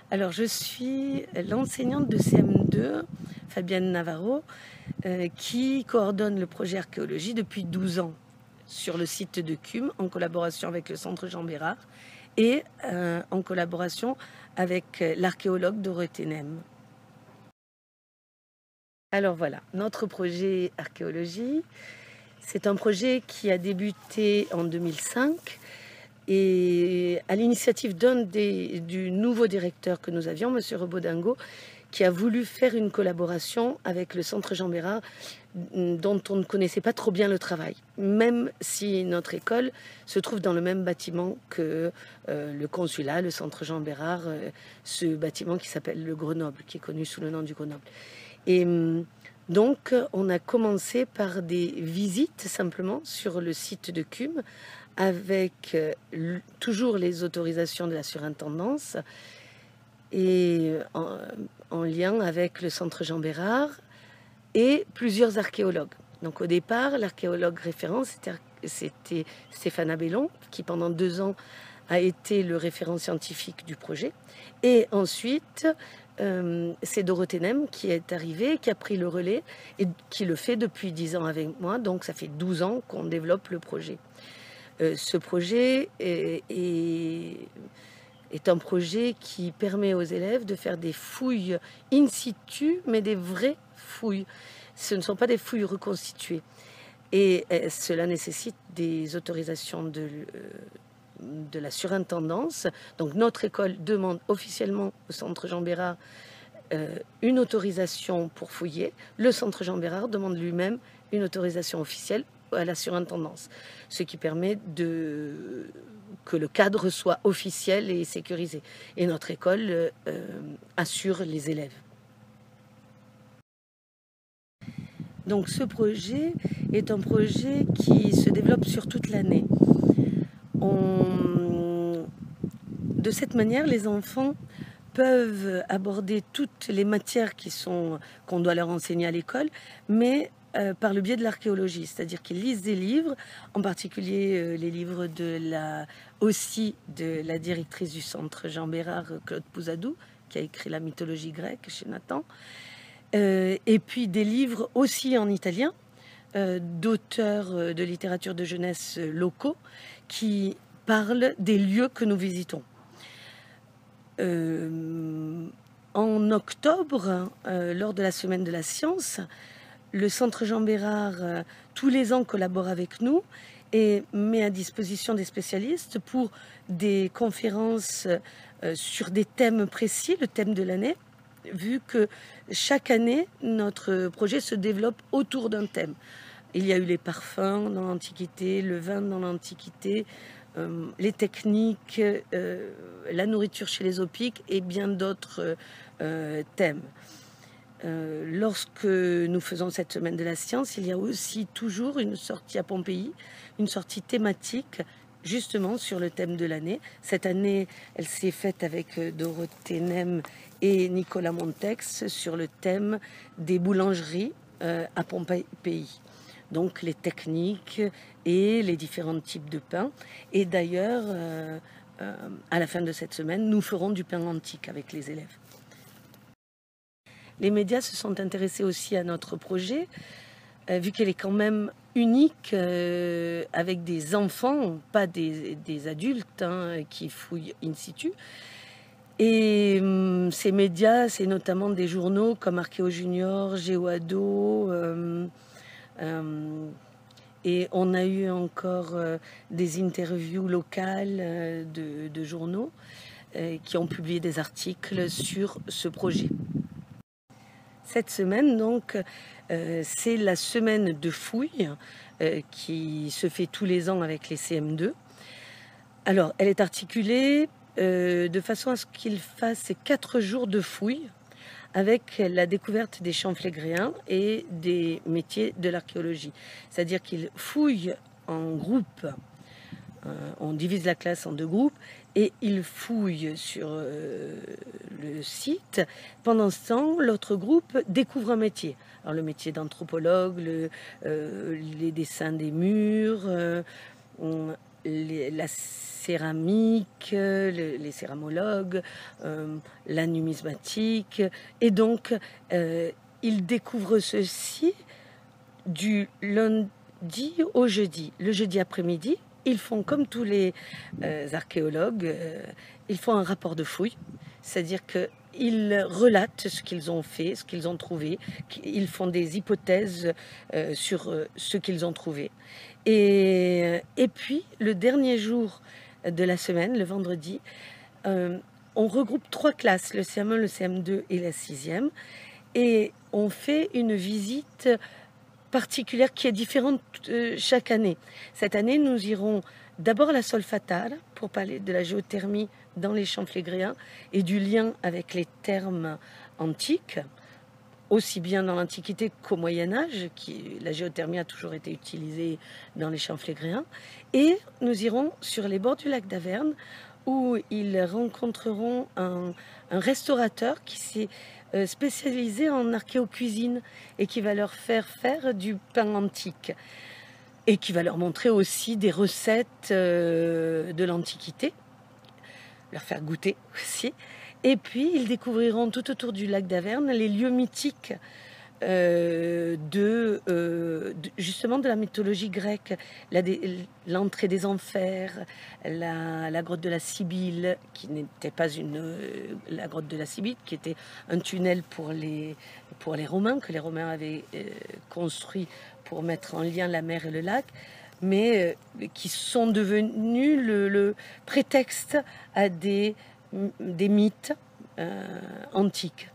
Alors, je suis l'enseignante de CM2, Fabienne Navarro, qui coordonne le projet archéologie depuis 12 ans sur le site de Cumes, en collaboration avec le Centre Jean Bérard et en collaboration avec l'archéologue Dorothée Nem. Alors voilà, notre projet archéologie, c'est un projet qui a débuté en 2005 et à l'initiative du nouveau directeur que nous avions, M. Rebaudingo, qui a voulu faire une collaboration avec le Centre Jean Bérard dont on ne connaissait pas trop bien le travail, même si notre école se trouve dans le même bâtiment que le consulat, le Centre Jean Bérard, ce bâtiment qui s'appelle le Grenoble, qui est connu sous le nom du Grenoble. Et donc, on a commencé par des visites simplement sur le site de Cumes, avec toujours les autorisations de la surintendance et en lien avec le Centre Jean Bérard et plusieurs archéologues. Donc au départ, l'archéologue référent, c'était Stéphane Abellon, qui pendant 2 ans a été le référent scientifique du projet. Et ensuite, c'est Dorothée Nem qui est arrivée, qui a pris le relais et qui le fait depuis 10 ans avec moi. Donc ça fait 12 ans qu'on développe le projet. Ce projet est un projet qui permet aux élèves de faire des fouilles in situ, mais des vraies fouilles. Ce ne sont pas des fouilles reconstituées. Et cela nécessite des autorisations de la surintendance. Donc notre école demande officiellement au Centre Jean Bérard une autorisation pour fouiller. Le Centre Jean Bérard demande lui-même une autorisation officielle à la surintendance, ce qui permet que le cadre soit officiel et sécurisé. Et notre école assure les élèves. Donc ce projet est un projet qui se développe sur toute l'année. De cette manière, les enfants peuvent aborder toutes les matières qu'on doit leur enseigner à l'école, mais par le biais de l'archéologie, c'est-à-dire qu'ils lisent des livres, en particulier les livres aussi de la directrice du Centre Jean Bérard, Claude Pouzadou, qui a écrit la mythologie grecque chez Nathan, et puis des livres aussi en italien, d'auteurs de littérature de jeunesse locaux, qui parlent des lieux que nous visitons. En octobre, lors de la Semaine de la Science, le Centre Jean Bérard, tous les ans, collabore avec nous et met à disposition des spécialistes pour des conférences sur des thèmes précis, le thème de l'année, vu que chaque année, notre projet se développe autour d'un thème. Il y a eu les parfums dans l'Antiquité, le vin dans l'Antiquité, les techniques, la nourriture chez les Opiques et bien d'autres thèmes. Lorsque nous faisons cette semaine de la science, il y a aussi toujours une sortie à Pompéi, une sortie thématique justement sur le thème de l'année. Cette année, elle s'est faite avec Dorothée Nem et Nicolas Montex sur le thème des boulangeries à Pompéi. Donc les techniques et les différents types de pain. Et d'ailleurs, à la fin de cette semaine, nous ferons du pain antique avec les élèves. Les médias se sont intéressés aussi à notre projet, vu qu'elle est quand même unique, avec des enfants, pas des adultes qui fouillent in situ. Et ces médias, c'est notamment des journaux comme Archéo Junior, Géoado, et on a eu encore des interviews locales de journaux qui ont publié des articles sur ce projet. Cette semaine, donc, c'est la semaine de fouilles qui se fait tous les ans avec les CM2. Alors, elle est articulée de façon à ce qu'ils fassent 4 jours de fouilles avec la découverte des champs flégréens et des métiers de l'archéologie. C'est-à-dire qu'ils fouillent en groupe. On divise la classe en 2 groupes et ils fouillent sur le site. Pendant ce temps, l'autre groupe découvre un métier. Alors le métier d'anthropologue, les dessins des murs, la céramique, les céramologues, la numismatique. Et donc, ils découvrent ceci du lundi au jeudi. Le jeudi après-midi, ils font comme tous les archéologues, ils font un rapport de fouille, c'est-à-dire qu'ils relatent ce qu'ils ont fait, ce qu'ils ont trouvé, ils font des hypothèses sur ce qu'ils ont trouvé. Et puis, le dernier jour de la semaine, le vendredi, on regroupe 3 classes, le CM1, le CM2 et la 6e, et on fait une visite particulière qui est différente chaque année. Cette année, nous irons d'abord à la Solfatare pour parler de la géothermie dans les champs flégréens et du lien avec les thermes antiques, aussi bien dans l'Antiquité qu'au Moyen-Âge, la géothermie a toujours été utilisée dans les champs flégréens. Et nous irons sur les bords du lac d'Averne où ils rencontreront un restaurateur qui s'est spécialisé en archéocuisine et qui va leur faire du pain antique et qui va leur montrer aussi des recettes de l'Antiquité, leur faire goûter aussi. Et puis, ils découvriront tout autour du lac d'Averne les lieux mythiques justement de la mythologie grecque, l'entrée des enfers, la grotte de la Sibylle, qui n'était pas la grotte de la Sibylle, qui était un tunnel pour les Romains, que les Romains avaient construit pour mettre en lien la mer et le lac, mais qui sont devenus le prétexte à des mythes antiques.